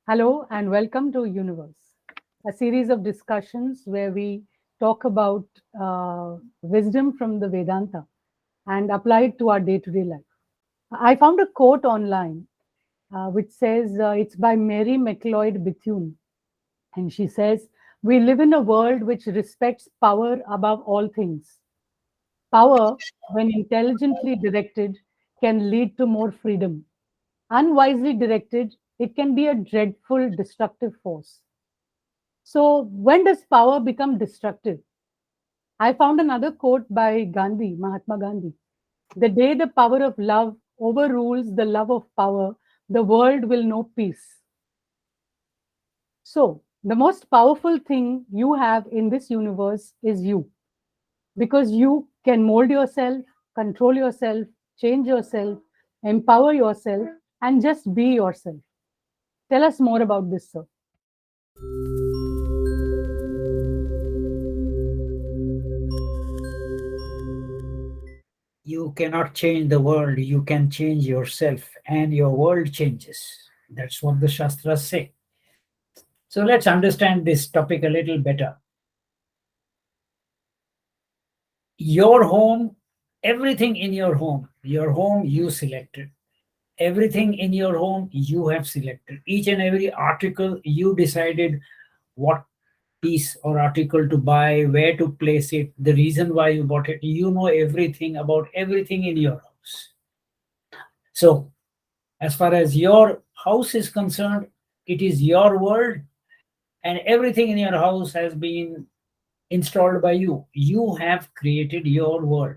Hello and welcome to Universe, a series of discussions where we talk about wisdom from the Vedanta and apply it to our day to day life. I found a quote online which says it's by Mary McLeod Bethune, and she says, "We live in a world which respects power above all things. Power, when intelligently directed, can lead to more freedom. Unwisely directed, it can be a dreadful, destructive force." So, when does power become destructive? I found another quote by Gandhi, Mahatma Gandhi. "The day the power of love overrules the love of power, the world will know peace." So, the most powerful thing you have in this universe is you, because you can mold yourself, control yourself, change yourself, empower yourself, and just be yourself. Tell us more about this, sir. You cannot change the world, you can change yourself, and your world changes. That's what the Shastras say. So let's understand this topic a little better. Your home, everything in your home you selected. Everything in your home you have selected. Each and every article you decided what piece or article to buy, where to place it, the reason why you bought it. You know everything about everything in your house. So as far as your house is concerned, it is your world, and everything in your house has been installed by you. You have created your world.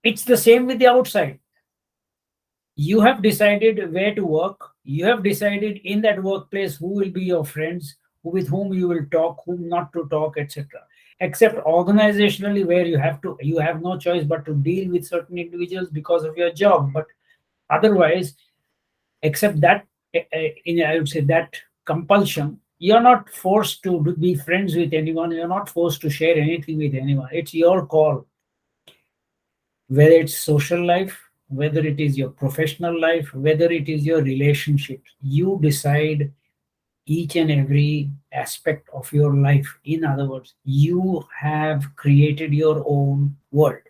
It's the same with the outside. You have decided where to work. You have decided in that workplace who will be your friends, who with whom you will talk, whom not to talk, etc. Except organizationally, where you have no choice but to deal with certain individuals because of your job. But otherwise, except that in I would say that compulsion, you're not forced to be friends with anyone, you're not forced to share anything with anyone. It's your call, whether it's social life, whether it is your professional life, whether it is your relationships. You decide each and every aspect of your life. In other words, you have created your own world.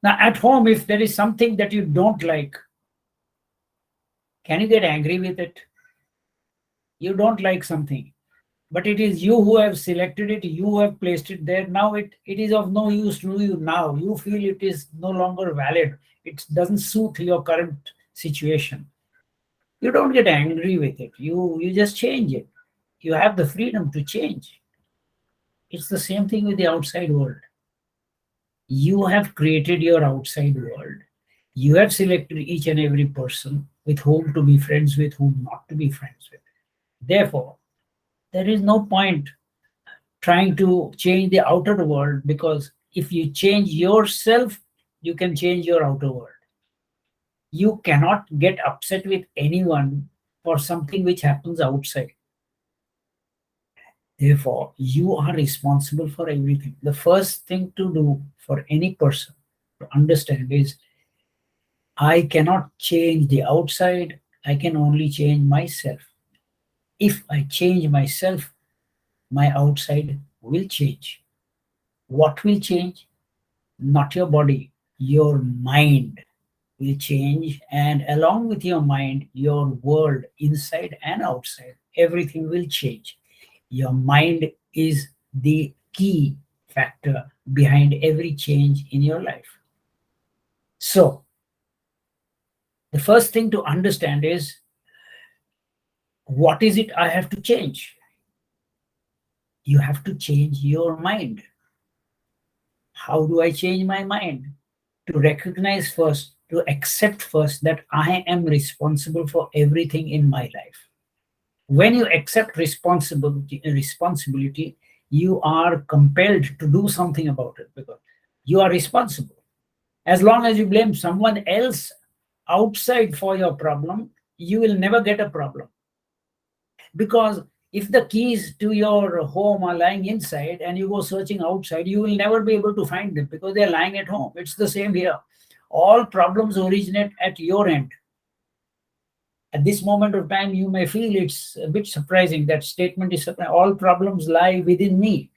Now at home, if there is something that you don't like, can you get angry with it? You don't like something, but it is you who have selected it, you who have placed it there. Now it is of no use to you. Now you feel it is no longer valid, it doesn't suit your current situation. You don't get angry with it, you just change it. You have the freedom to change. It's the same thing with the outside world. You have created your outside world. You have selected each and every person with whom to be friends, with whom not to be friends with. Therefore, there is no point trying to change the outer world, because if you change yourself, you can change your outer world. You cannot get upset with anyone for something which happens outside. Therefore, you are responsible for everything. The first thing to do for any person to understand is, I cannot change the outside, I can only change myself. If I change myself, my outside will change. What will change? Not your body, your mind will change, and along with your mind, your world inside and outside, everything will change. Your mind is the key factor behind every change in your life. So, the first thing to understand is, what is it I have to change? You have to change your mind. How do I change my mind? To recognize first, to accept first that I am responsible for everything in my life. When you accept responsibility, you are compelled to do something about it, because you are responsible. As long as you blame someone else outside for your problem, you will never get a problem. Because if the keys to your home are lying inside and you go searching outside, you will never be able to find them because they're lying at home. It's the same here. All problems originate at your end. At this moment of time, you may feel it's a bit surprising. That statement is surprising. All problems lie within me.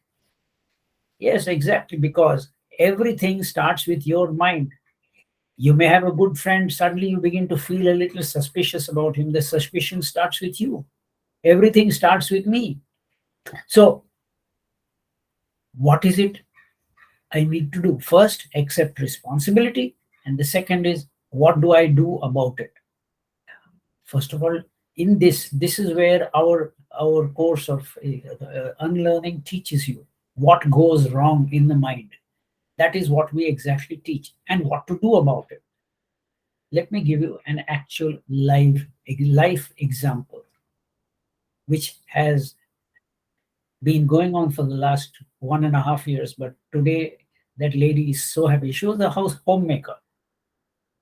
Yes, exactly, because everything starts with your mind. You may have a good friend, suddenly you begin to feel a little suspicious about him. The suspicion starts with you. Everything starts with me. So, what is it I need to do? First, accept responsibility. And the second is, what do I do about it? First of all, in this is where our course of unlearning teaches you what goes wrong in the mind. That is what we exactly teach and what to do about it. Let me give you an actual life example, which has been going on for the last 1.5 years. But today, that lady is so happy. She was a homemaker,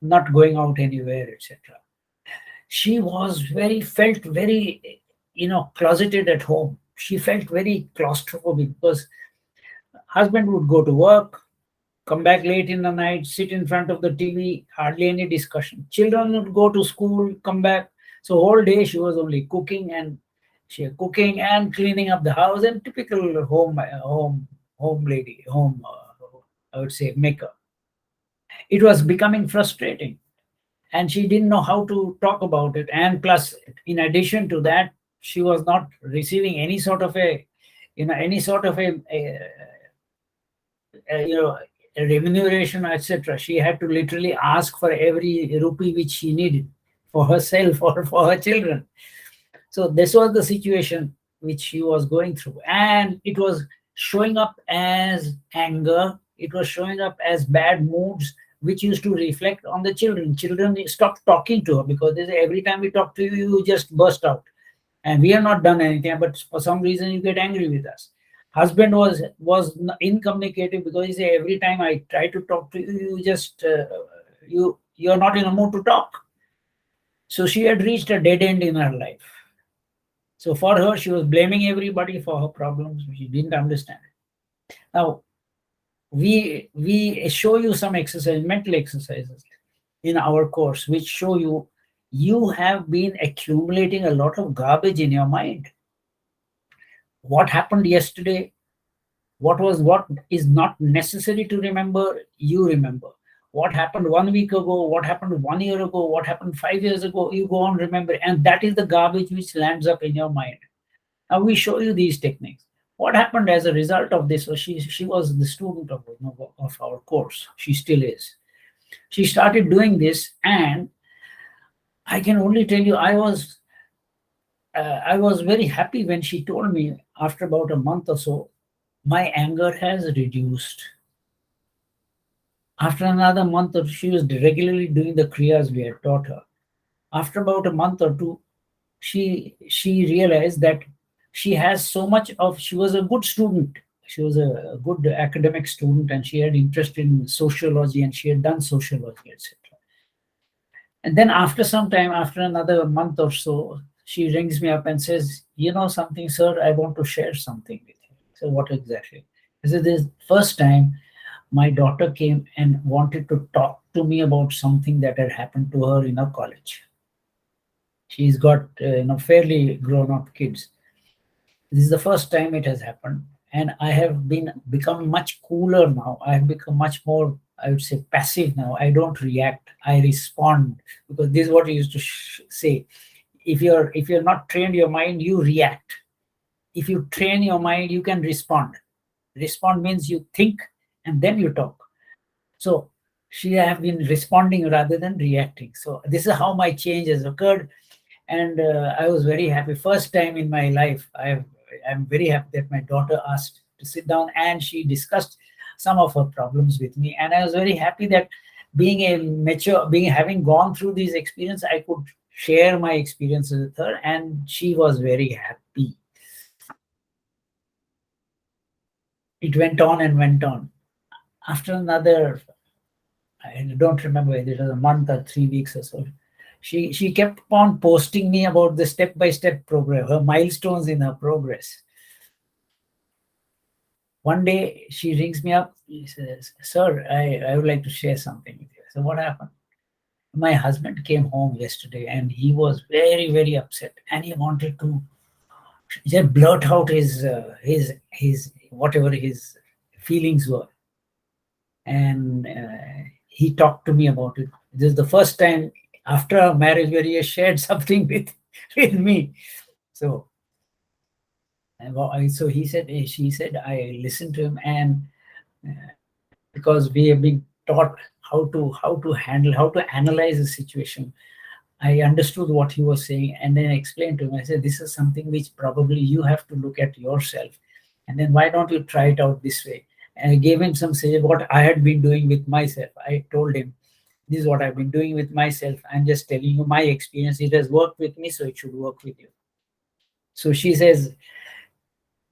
not going out anywhere, etc. She was felt very, closeted at home. She felt very claustrophobic because husband would go to work, come back late in the night, sit in front of the TV, hardly any discussion. Children would go to school, come back. So whole day she was only cooking and cleaning up the house, and typical home lady, I would say maker. It was becoming frustrating, and she didn't know how to talk about it. And plus, in addition to that, she was not receiving any sort of a remuneration, etc. She had to literally ask for every rupee which she needed for herself or for her children. So this was the situation which she was going through, and it was showing up as anger. It was showing up as bad moods, which used to reflect on the children. Children stopped talking to her because they say, every time we talk to you, you just burst out, and we have not done anything, but for some reason you get angry with us. Husband was incommunicative because he said, every time I try to talk to you, you just you're not in a mood to talk. So she had reached a dead end in her life. So for her, she was blaming everybody for her problems. She didn't understand it. Now we show you some mental exercises in our course, which show you have been accumulating a lot of garbage in your mind. What happened yesterday, what is not necessary to remember, you remember. What happened 1 week ago, what happened 1 year ago, what happened 5 years ago, you go on remember, and that is the garbage which lands up in your mind. Now we show you these techniques. What happened as a result of this? So she was the student of our course. She still is. She started doing this, and I can only tell you, I was very happy when she told me after about a month or so, my anger has reduced. After another month or she was regularly doing the kriyas we had taught her. After about a month or two, she realized that she was a good student. She was a good academic student, and she had interest in sociology, and she had done sociology, etc. And then after some time, after another month or so, she rings me up and says, you know something, sir, I want to share something with you. So what exactly? I said, this first time my daughter came and wanted to talk to me about something that had happened to her in her college. She's got fairly grown up kids. This is the first time it has happened, and I have become much cooler now. I have become much more, I would say, passive now. I don't react, I respond, because this is what you used to say. If you're not trained your mind, you react. If you train your mind, you can respond. Respond means you think and then you talk. So she have been responding rather than reacting. So this is how my change has occurred, and I was very happy. First time in my life, I'm very happy that my daughter asked to sit down and she discussed some of her problems with me, and I was very happy that having gone through these experiences, I could share my experiences with her, and she was very happy. It went on and went on. After another, I don't remember whether it was a month or 3 weeks or so, she kept on posting me about the step-by-step progress, her milestones in her progress. One day she rings me up, she says, sir, I would like to share something with you. So what happened? My husband came home yesterday and he was very, very upset, and he wanted to just blurt out his whatever his feelings were. And he talked to me about it. This is the first time after our marriage where he has shared something with me. So, so he said, she said, I listened to him, and because we have been taught how to handle, how to analyze a situation, I understood what he was saying, and then I explained to him. I said, "This is something which probably you have to look at yourself, and then why don't you try it out this way?" And I gave him some say what I had been doing with myself. I told him, "This is what I've been doing with myself. I'm just telling you my experience. It has worked with me, so it should work with you." So she says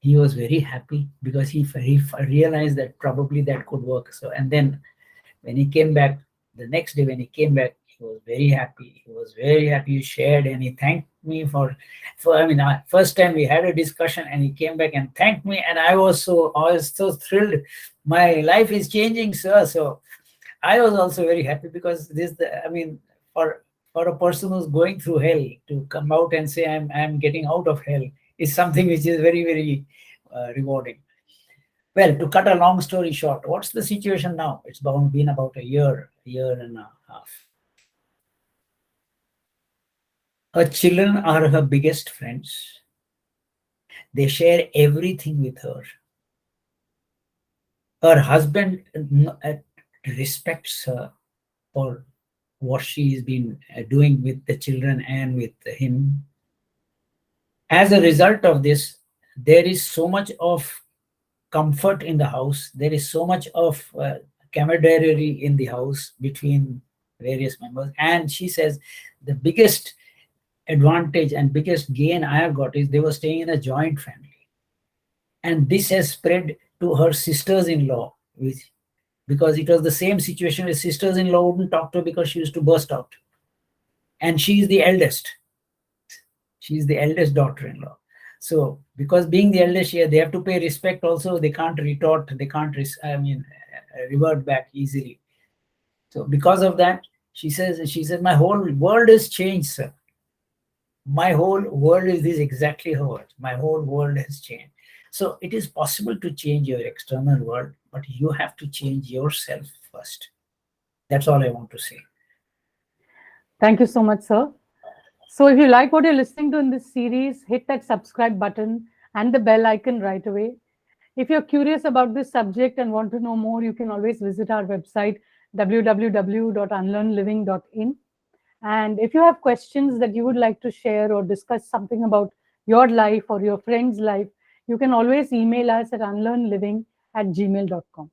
he was very happy because he realized that probably that could work. So, and then when he came back the next day, when he came back, he was very happy. He was very happy. He shared and he thanked me for. I mean, first time we had a discussion, and he came back and thanked me, and I was so thrilled. My life is changing, sir. So I was also very happy because I mean, for a person who's going through hell to come out and say I'm getting out of hell is something which is very, very rewarding. Well, to cut a long story short, what's the situation now? It's been about a year and a half. Her children are her biggest friends. They share everything with her. Her husband respects her for what she's been doing with the children and with him. As a result of this, there is so much of comfort in the house. There is so much of camaraderie in the house between various members. And she says the biggest advantage and biggest gain I have got is they were staying in a joint family. And this has spread to her sisters-in-law, because it was the same situation with sisters-in-law wouldn't talk to her because she used to burst out. And she is the eldest. She is the eldest daughter-in-law. So because being the eldest here, they have to pay respect also. They can't retort. They can't, revert back easily. So because of that, she said, my whole world has changed, sir. My whole world is this exactly her words. My whole world has changed. So it is possible to change your external world, but you have to change yourself first. That's all I want to say. Thank you so much, sir. So if you like what you're listening to in this series, hit that subscribe button and the bell icon right away. If you're curious about this subject and want to know more, you can always visit our website, www.unlearnliving.in. And if you have questions that you would like to share or discuss something about your life or your friend's life, you can always email us at unlearnliving@gmail.com.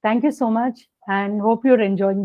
Thank you so much and hope you're enjoying this